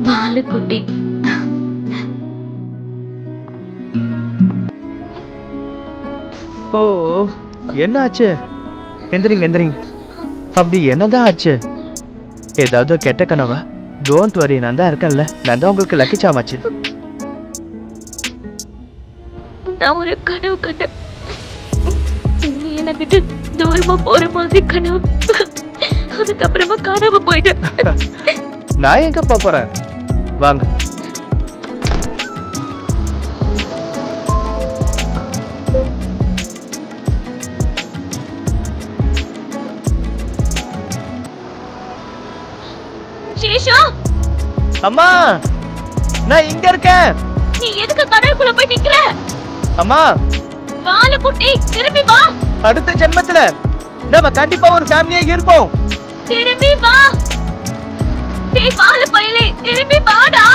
பாலுக்குட்டி. ஓ, என்ன ஆச்சு? எந்திரிங்க எந்திரிங்க. அப்படி என்னதான் ஆச்சு? ஏதாவது கெட்ட கனவா? டோன்ட் வரி, நான் தான் இருக்கேன்ல. நான் தான் உங்களுக்கு லக்கி சாமாச்சு. நான் ஒரு கனவு கண்டேன். நீ என்னை விட்டு தூரமா போற மாதிரி கனவு. அதுக்கப்புறமா காணாம போயிட்டேன். நான் எங்க போறேன்? வாங்க. சேஷா, அம்மா, நான் இங்க இருக்கேன். நீ எதுக்கு கடலுக்குள்ள போய் நிக்கிற? அம்மா, பாலுக்குட்டி, திரும்பி வா. அடுத்த ஜென்மத்துல நம்ம கண்டிப்பா ஒரு ஃபேமிலியா இருப்போம். திரும்பி வா. டேய் பாலு பையலே, திரும்பி வாடா.